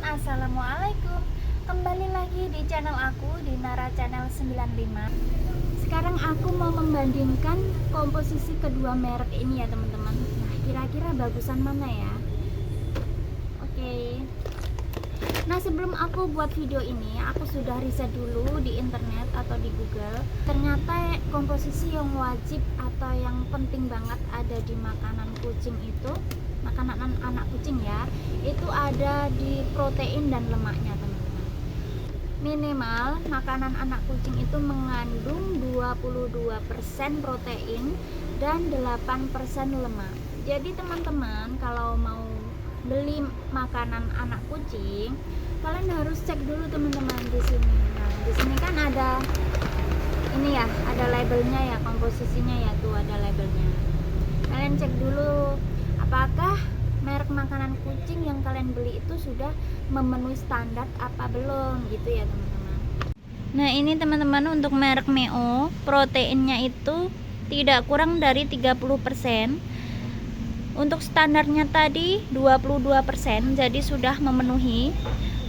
Assalamualaikum. Kembali lagi di channel aku di Nara Channel 95. Sekarang aku mau membandingkan komposisi kedua merek ini ya teman-teman. Nah, kira-kira bagusan mana ya? Oke. Nah, sebelum aku buat video ini, aku sudah riset dulu di internet atau di Google. Ternyata komposisi yang wajib atau yang penting banget ada di makanan kucing itu, makanan anak kucing ya, itu ada di protein dan lemaknya teman-teman. Minimal makanan anak kucing itu mengandung 22% protein dan 8% lemak. Jadi teman-teman kalau mau beli makanan anak kucing, kalian harus cek dulu teman-teman di sini. Nah, di sini kan ada ini ya, ada labelnya ya, komposisinya ya, tuh ada labelnya. Kalian cek dulu apakah merek makanan kucing yang kalian beli itu sudah memenuhi standar apa belum gitu ya teman-teman. Nah, ini teman-teman untuk merek Meo, proteinnya itu tidak kurang dari 30%. Untuk standarnya tadi 22%, jadi sudah memenuhi.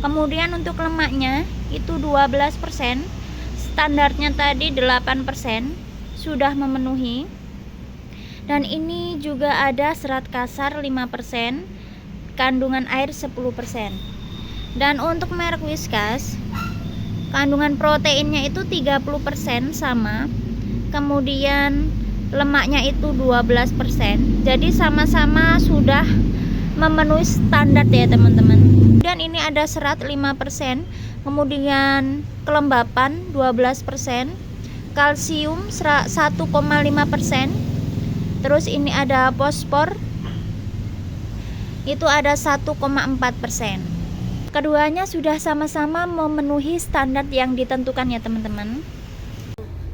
Kemudian untuk lemaknya itu 12%, standarnya tadi 8%, sudah memenuhi. Dan ini juga ada serat kasar 5%, kandungan air 10%. Dan untuk merek Whiskas, kandungan proteinnya itu 30% sama. Kemudian lemaknya itu 12%. Jadi sama-sama sudah memenuhi standar ya teman-teman. Dan ini ada serat 5%, kemudian kelembapan 12%, kalsium 1,5%. Terus ini ada fosfor, itu ada 1,4%. Keduanya sudah sama-sama memenuhi standar yang ditentukan ya teman-teman.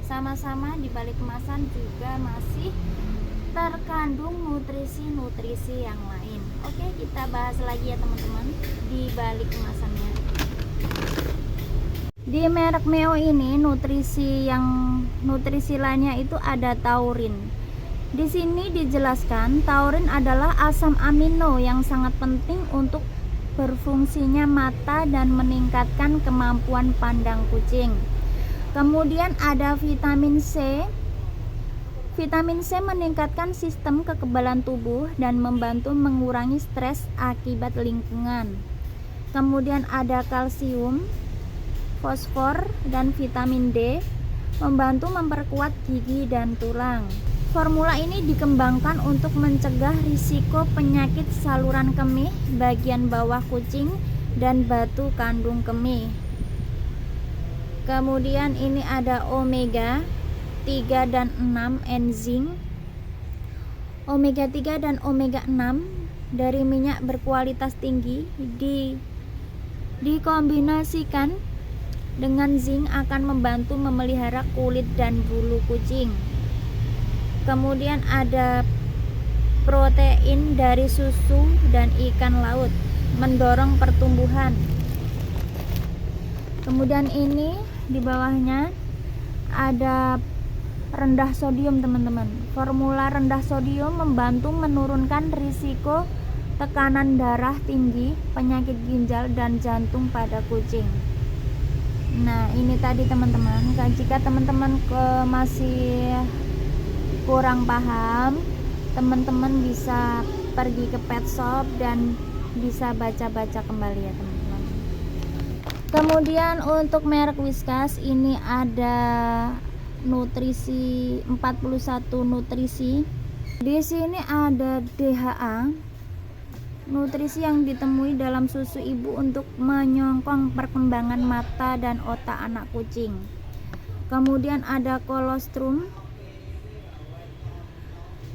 Sama-sama di balik kemasan juga masih terkandung nutrisi-nutrisi yang lain. Oke, kita bahas lagi ya teman-teman di balik kemasannya. Di merek Meo ini nutrisi lainnya itu ada taurin. Di sini dijelaskan taurin adalah asam amino yang sangat penting untuk berfungsinya mata dan meningkatkan kemampuan pandang kucing. Kemudian ada vitamin C. Vitamin C meningkatkan sistem kekebalan tubuh dan membantu mengurangi stres akibat lingkungan. Kemudian ada kalsium, fosfor, dan vitamin D, membantu memperkuat gigi dan tulang. Formula ini dikembangkan untuk mencegah risiko penyakit saluran kemih bagian bawah kucing dan batu kandung kemih. Kemudian ini ada omega 3 dan 6 enzim. Omega 3 dan omega 6 dari minyak berkualitas tinggi dikombinasikan dengan zinc akan membantu memelihara kulit dan bulu kucing. Kemudian ada protein dari susu dan ikan laut, mendorong pertumbuhan. Kemudian ini di bawahnya ada rendah sodium teman-teman. Formula rendah sodium membantu menurunkan risiko tekanan darah tinggi, penyakit ginjal dan jantung pada kucing. Nah, ini tadi teman-teman. Jika teman-teman masih kurang paham, teman-teman bisa pergi ke pet shop dan bisa baca-baca kembali ya teman-teman. Kemudian untuk merek Whiskas ini ada nutrisi 41 nutrisi. Di sini ada DHA, nutrisi yang ditemui dalam susu ibu untuk menyokong perkembangan mata dan otak anak kucing. Kemudian ada kolostrum,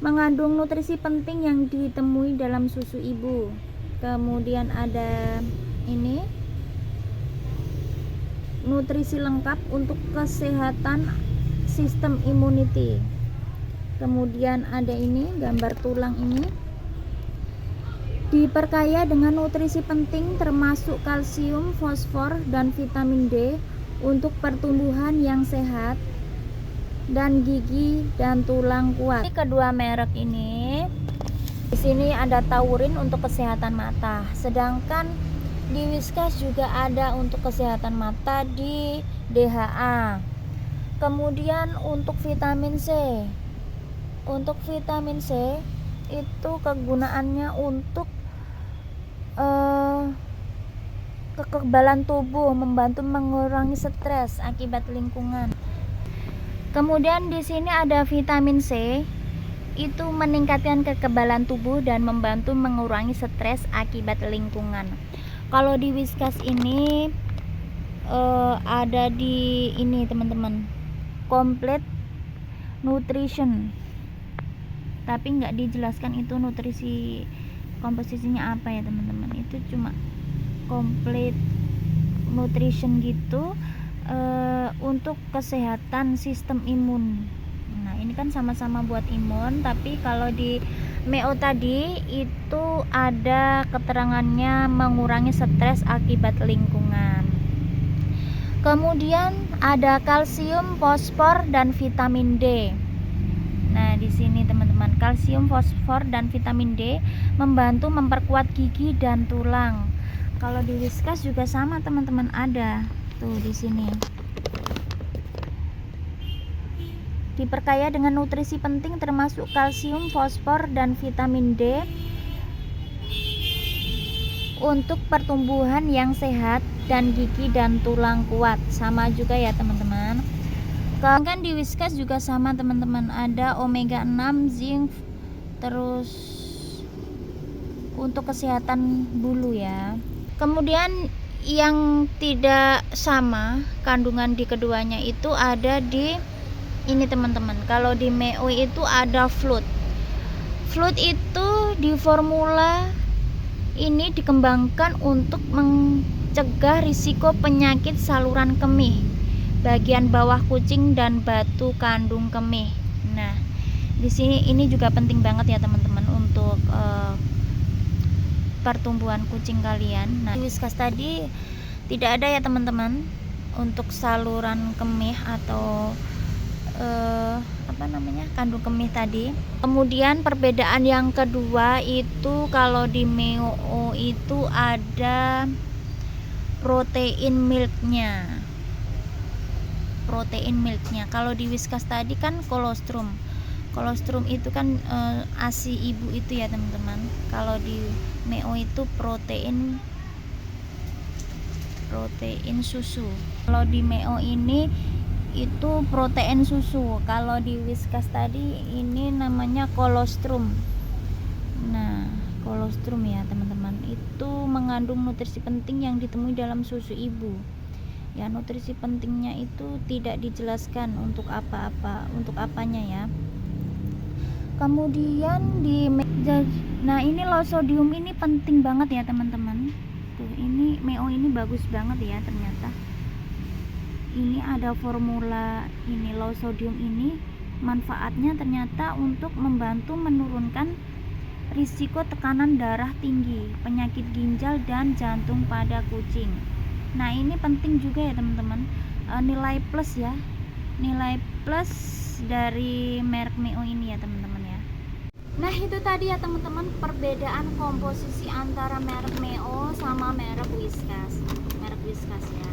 mengandung nutrisi penting yang ditemui dalam susu ibu. Kemudian ada ini nutrisi lengkap untuk kesehatan sistem immunity. Kemudian ada ini gambar tulang ini, diperkaya dengan nutrisi penting termasuk kalsium, fosfor, dan vitamin D untuk pertumbuhan yang sehat dan gigi dan tulang kuat. Kedua merek ini, di sini ada taurin untuk kesehatan mata, sedangkan Di Whiskas juga ada untuk kesehatan mata di DHA. Kemudian untuk vitamin C. Untuk vitamin C itu kegunaannya untuk kekebalan tubuh, membantu mengurangi stres akibat lingkungan. Kemudian di sini ada vitamin C, itu meningkatkan kekebalan tubuh dan membantu mengurangi stres akibat lingkungan. Kalau di Whiskas ini ada di ini teman-teman, complete nutrition, tapi nggak dijelaskan itu nutrisi komposisinya apa ya teman-teman. Itu cuma complete nutrition gitu, untuk kesehatan sistem imun. Nah ini kan sama-sama buat imun, tapi kalau di MEO tadi itu ada keterangannya mengurangi stres akibat lingkungan. Kemudian ada kalsium, fosfor, dan vitamin D. Nah di sini teman-teman, kalsium, fosfor, dan vitamin D membantu memperkuat gigi dan tulang. Kalau di Whiskas juga sama teman-teman, ada tuh di sini. Diperkaya dengan nutrisi penting termasuk kalsium, fosfor, dan vitamin D untuk pertumbuhan yang sehat dan gigi dan tulang kuat. Sama juga ya teman-teman. Kan di Whiskas juga sama teman-teman, ada omega 6, zinc, terus untuk kesehatan bulu ya. Kemudian yang tidak sama kandungan di keduanya itu ada di ini teman-teman. Kalau di MEO itu ada flut. Flut itu di formula ini dikembangkan untuk mencegah risiko penyakit saluran kemih, bagian bawah kucing, dan batu kandung kemih. Nah, di sini ini juga penting banget ya teman-teman untuk pertumbuhan kucing kalian. Nah, di Whiskas tadi tidak ada ya teman-teman untuk saluran kemih atau kandung kemih tadi. Kemudian perbedaan yang kedua itu kalau di MEO itu ada protein milknya. Kalau di Whiskas tadi kan kolostrum. Kolostrum itu kan ASI ibu itu ya teman-teman. Kalau di MEO itu protein susu. Kalau di MEO ini itu protein susu. Kalau di Whiskas tadi ini namanya kolostrum. Nah, kolostrum ya teman-teman, itu mengandung nutrisi penting yang ditemui dalam susu ibu. Ya, nutrisi pentingnya itu tidak dijelaskan untuk untuk apanya ya. Kemudian nah ini low sodium ini penting banget ya teman-teman. Tuh, ini MEO ini bagus banget ya ternyata. Ini ada formula ini low sodium ini, manfaatnya ternyata untuk membantu menurunkan risiko tekanan darah tinggi, penyakit ginjal dan jantung pada kucing. Nah ini penting juga ya teman-teman, nilai plus ya, nilai plus dari merek MEO ini ya teman-teman ya. Nah itu tadi ya teman-teman perbedaan komposisi antara merek MEO sama merek Whiskas ya.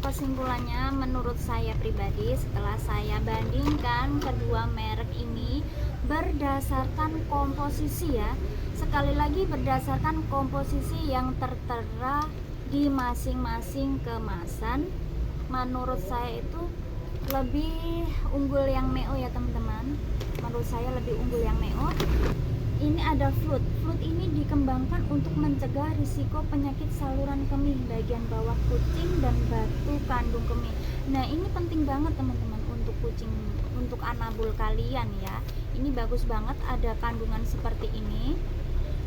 Kesimpulannya menurut saya pribadi setelah saya bandingkan kedua merek ini berdasarkan komposisi ya, sekali lagi berdasarkan komposisi yang tertera di masing-masing kemasan, menurut saya itu lebih unggul yang MEO ya teman-teman. Menurut saya lebih unggul yang MEO. Ini ada flut ini dikembangkan untuk mencegah risiko penyakit saluran kemih, bagian bawah kucing, dan batu kandung kemih. Nah ini penting banget teman-teman untuk kucing, untuk anabul kalian ya. Ini bagus banget ada kandungan seperti ini.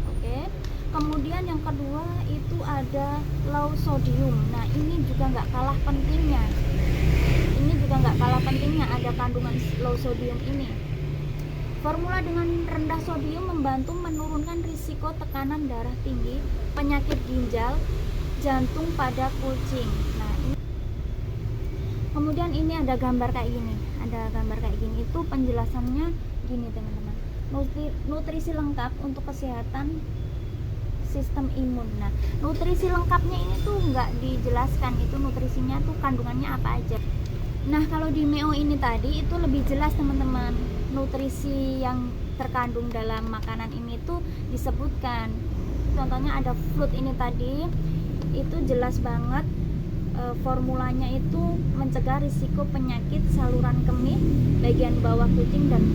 Oke. Kemudian yang kedua itu ada low sodium. Nah ini juga nggak kalah pentingnya. Ada kandungan low sodium ini. Formula dengan rendah sodium membantu menurunkan risiko tekanan darah tinggi, penyakit ginjal, jantung pada kucing. Nah, kemudian ini ada gambar kayak gini. Itu penjelasannya gini teman-teman. Nutrisi lengkap untuk kesehatan sistem imun. Nah, nutrisi lengkapnya ini tuh nggak dijelaskan itu nutrisinya tuh kandungannya apa aja. Nah, kalau di Meo ini tadi itu lebih jelas teman-teman, nutrisi yang terkandung dalam makanan ini tuh disebutkan. Contohnya ada fruit ini tadi, itu jelas banget formulanya itu mencegah risiko penyakit saluran kemih bagian bawah kucing dan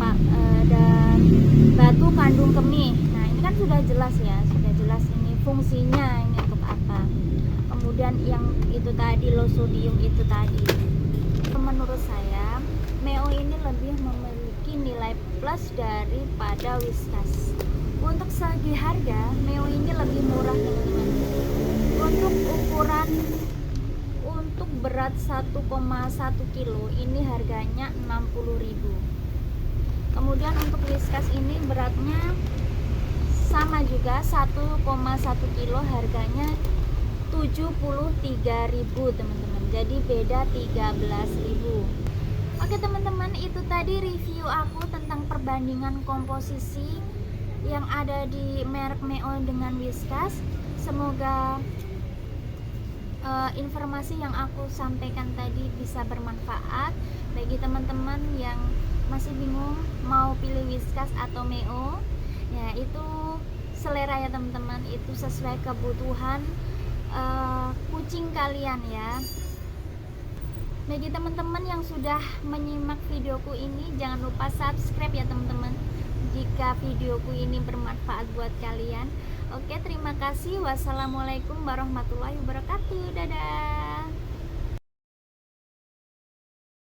batu kandung kemih. Nah, ini kan sudah jelas ya, sudah jelas ini fungsinya ini untuk apa. Kemudian yang itu tadi low sodium itu tadi. Menurut saya Meo ini lebih memiliki nilai plus daripada Whiskas. Untuk segi harga Meo ini lebih murah teman-teman. Untuk ukuran untuk berat 1,1 kilo ini harganya 60.000. Kemudian untuk Whiskas ini beratnya sama juga 1,1 kilo harganya 73.000 teman-teman. Jadi beda 13.000. Oke teman-teman, itu tadi review aku tentang perbandingan komposisi yang ada di merek Meo dengan Whiskas. Semoga informasi yang aku sampaikan tadi bisa bermanfaat bagi teman-teman yang masih bingung mau pilih Whiskas atau Meo. Ya, itu selera ya teman-teman, itu sesuai kebutuhan kucing kalian ya. Bagi teman-teman yang sudah menyimak videoku ini, jangan lupa subscribe ya teman-teman jika videoku ini bermanfaat buat kalian. Oke, terima kasih. Wassalamualaikum warahmatullahi wabarakatuh. Dadah.